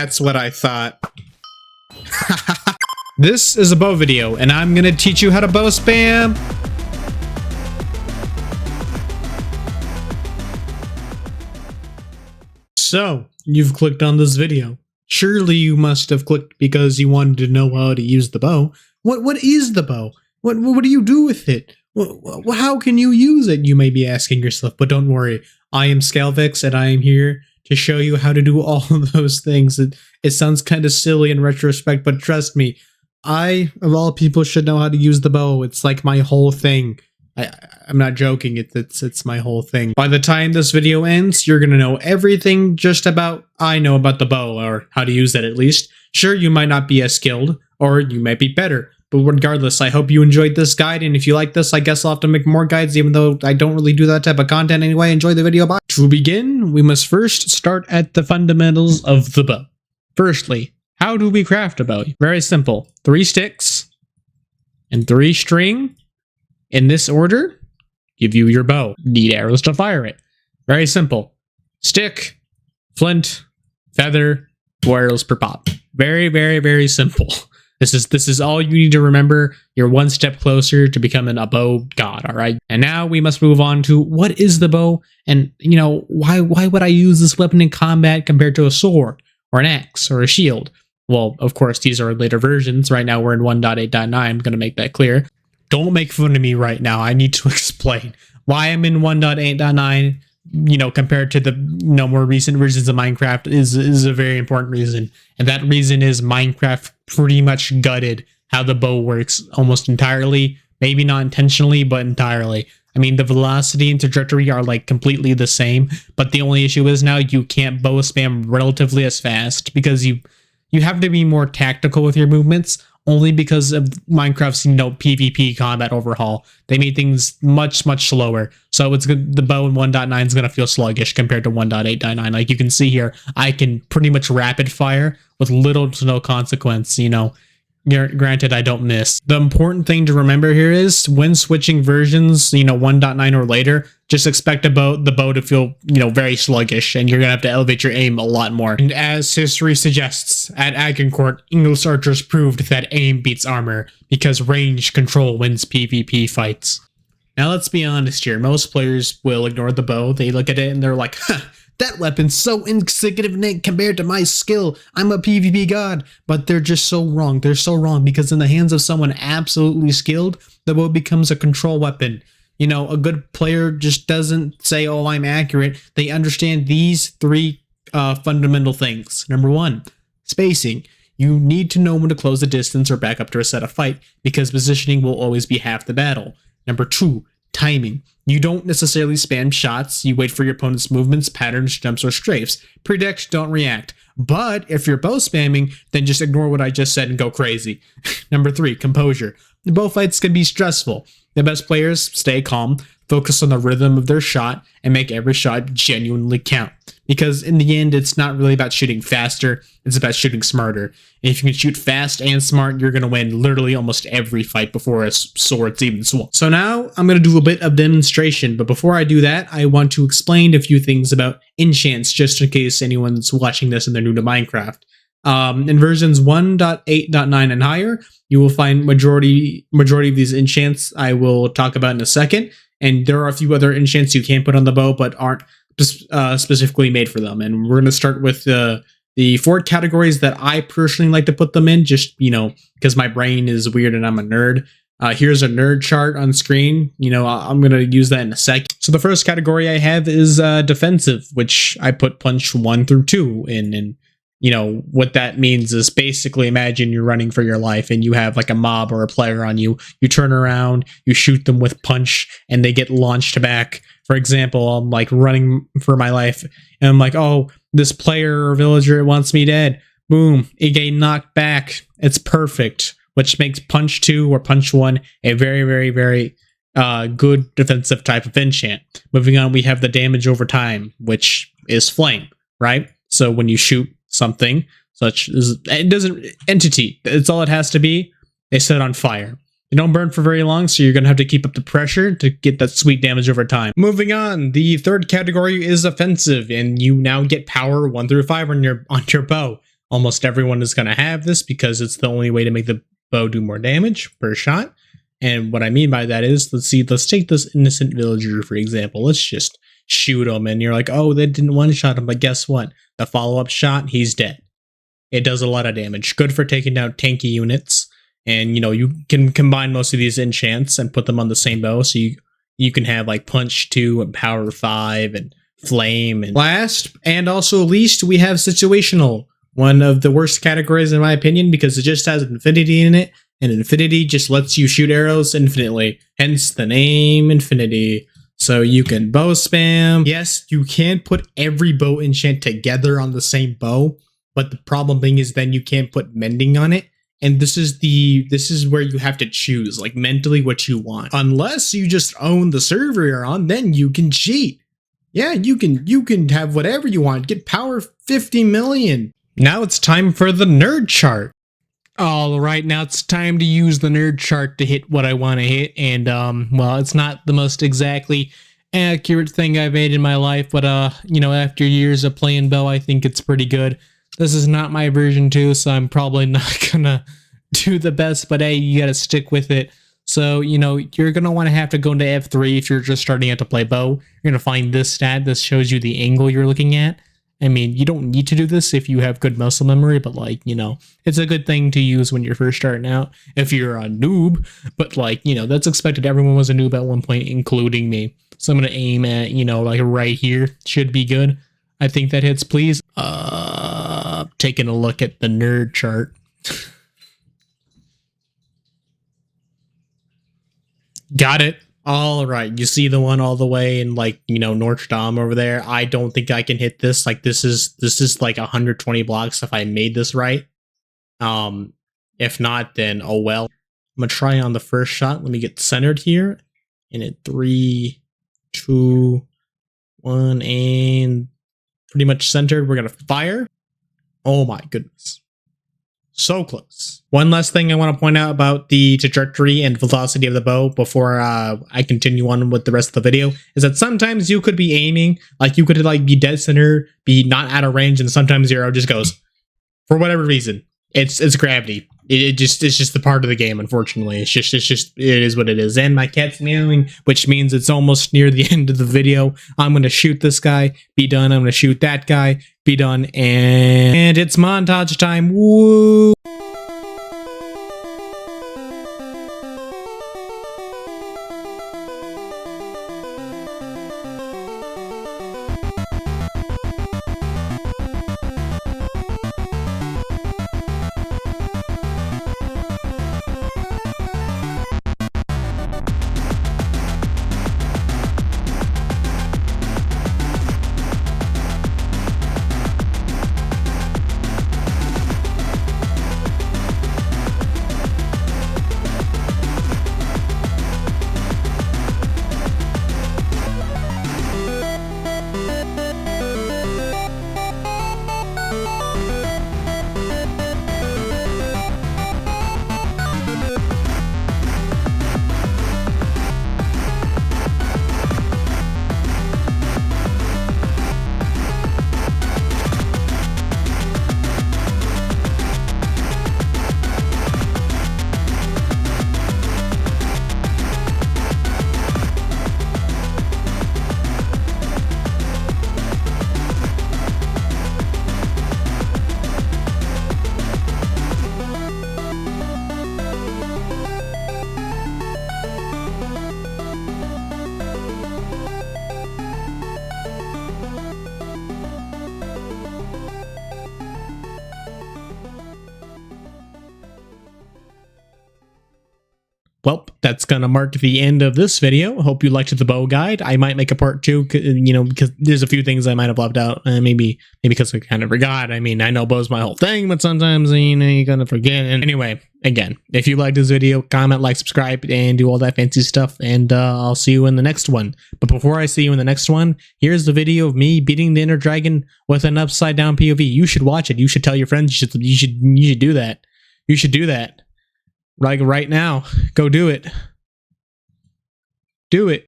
That's what I thought. This is a bow video, and I'm gonna teach you how to bow spam. So, you've clicked on this video. Surely you must have clicked because you wanted to know how to use the bow. What is the bow? What do you do with it? How can you use it? You may be asking yourself, but don't worry. I am Skellvex, and I am here to show you how to do all of those things. It sounds kind of silly in retrospect, but trust me, I, of all people, should know how to use the bow. It's like my whole thing. I'm not joking, it's my whole thing. By the time this video ends, you're gonna know everything just about I know about the bow, or how to use it at least. Sure, you might not be as skilled, or you might be better, but regardless, I hope you enjoyed this guide, and if you like this, I guess I'll have to make more guides, even though I don't really do that type of content anyway. Enjoy the video, bye! To begin, we must first start at the fundamentals of the bow. Firstly, how do we craft a bow? Very simple. 3 sticks and 3 string. In this order, give you your bow. Need arrows to fire it. Very simple. Stick, flint, feather, 4 arrows per pop. Very, very, very simple. This is all you need to remember. You're one step closer to becoming a bow god, alright? And now we must move on to what is the bow, and why would I use this weapon in combat compared to a sword, or an axe, or a shield? Well, of course, these are later versions. Right now we're in 1.8.9, I'm gonna make that clear. Don't make fun of me right now. I need to explain why I'm in 1.8.9, compared to the more recent versions of Minecraft is a very important reason. And that reason is Minecraft pretty much gutted how the bow works almost entirely. Maybe not intentionally, but entirely. I mean, the velocity and trajectory are like completely the same, but the only issue is now you can't bow spam relatively as fast because you have to be more tactical with your movements. Only because of Minecraft's PvP combat overhaul, they made things much slower. So it's good. The bow in 1.9 is gonna feel sluggish compared to 1.8.9. Like you can see here, I can pretty much rapid fire with little to no consequence. Granted, I don't miss. The important thing to remember here is when switching versions, 1.9 or later, just expect the bow to feel, very sluggish, and you're gonna have to elevate your aim a lot more. And as history suggests, at Agincourt, English archers proved that aim beats armor because range control wins PvP fights. Now let's be honest here, most players will ignore the bow. They look at it and they're like, huh, that weapon's so insignificant compared to my skill. I'm a PvP god. But they're just so wrong. They're so wrong because in the hands of someone absolutely skilled, the bow becomes a control weapon. A good player just doesn't say, oh, I'm accurate. They understand these 3 fundamental things. Number 1, spacing. You need to know when to close the distance or back up to reset a fight because positioning will always be half the battle. Number 2, timing. You don't necessarily spam shots. You wait for your opponent's movements, patterns, jumps, or strafes. Predict, don't react. But if you're bow spamming, then just ignore what I just said and go crazy. Number 3, composure. The bow fights can be stressful. The best players stay calm, focus on the rhythm of their shot, and make every shot genuinely count. Because in the end, it's not really about shooting faster, it's about shooting smarter. And if you can shoot fast and smart, you're going to win literally almost every fight before a sword's even swung. So now, I'm going to do a bit of demonstration, but before I do that, I want to explain a few things about enchants, just in case anyone's watching this and they're new to Minecraft. In versions 1.8.9 and higher, you will find majority of these enchants I will talk about in a second, and there are a few other enchants you can put on the bow but aren't specifically made for them. And we're going to start with the 4 categories that I personally like to put them in, just because my brain is weird and I'm a nerd. Here's a nerd chart on screen. I'm going to use that in a sec. So the first category I have is defensive, which I put punch 1 through 2 in. And what that means is basically imagine you're running for your life and you have like a mob or a player on you. You turn around, you shoot them with punch, and they get launched back. For example, I'm like running for my life and I'm like, oh, this player or villager wants me dead. Boom, it get knocked back. It's perfect, which makes punch 2 or punch 1 a very, very, very good defensive type of enchant. Moving on, we have the damage over time, which is flame, right? So when you shoot something such as entity, it's all it has to be. They set on fire. They don't burn for very long, so you're gonna have to keep up the pressure to get that sweet damage over time. Moving on, the third category is offensive, and you now get power 1 through 5 on your bow. Almost everyone is going to have this because it's the only way to make the bow do more damage per shot. And what I mean by that is, let's take this innocent villager, for example. Let's just shoot him, and you're like, oh, that didn't one-shot him, but guess what? The follow-up shot, he's dead. It does a lot of damage. Good for taking down tanky units. And, you know, you can combine most of these enchants and put them on the same bow, so you can have, like, Punch 2 and Power 5 and Flame. And last, and also least, we have Situational. One of the worst categories, in my opinion, because it just has Infinity in it, and Infinity just lets you shoot arrows infinitely. Hence the name Infinity. So you can bow spam. Yes, you can put every bow enchant together on the same bow, but the problem being is then you can't put mending on it. And this is where you have to choose, like, mentally what you want. Unless you just own the server you're on, then you can cheat. Yeah, you can have whatever you want. Get power 50 million. Now it's time for the nerd chart. All right, now it's time to use the nerd chart to hit what I want to hit. And, well, it's not the most exactly accurate thing I've made in my life, but, you know, after years of playing bow, I think it's pretty good. This is not my version 2, so I'm probably not gonna do the best, but hey, you gotta stick with it. So, you know, you're gonna want to have to go into F3 if you're just starting out to play bow. You're gonna find this stat. This shows you the angle you're looking at. I mean, you don't need to do this if you have good muscle memory, but, like, you know, it's a good thing to use when you're first starting out if you're a noob. But, like, you know, that's expected. Everyone was a noob at one point, including me. So I'm gonna aim at, you know, like right here. Should be good. I think that hits, please. Taking a look at the nerd chart. Got it. All right. You see the one all the way in, like, you know, Notre Dame over there. I don't think I can hit this. Like, this is like 120 blocks if I made this right. If not, then oh well. I'm gonna try on the first shot. Let me get centered here. And at 3, 2, 1, and pretty much centered. We're gonna fire. Oh my goodness. So close. One last thing I want to point out about the trajectory and velocity of the bow before I continue on with the rest of the video is that sometimes you could be aiming, like you could like be dead center, be not out of range, and sometimes your arrow just goes. For whatever reason. It's gravity. It's just the part of the game, unfortunately. It is what it is. And my cat's meowing, which means it's almost near the end of the video. I'm gonna shoot this guy, be done. I'm gonna shoot that guy, be done, and it's montage time. Woo! Well, that's going to mark the end of this video. Hope you liked the bow guide. I might make a part 2, you know, because there's a few things I might have left out. Maybe because I kind of forgot. I mean, I know bow's my whole thing, but sometimes, you know, you're going to forget. And anyway, again, if you liked this video, comment, like, subscribe, and do all that fancy stuff. And I'll see you in the next one. But before I see you in the next one, here's the video of me beating the inner dragon with an upside down POV. You should watch it. You should tell your friends. You should do that. You should do that. Like right now. Go do it. Do it.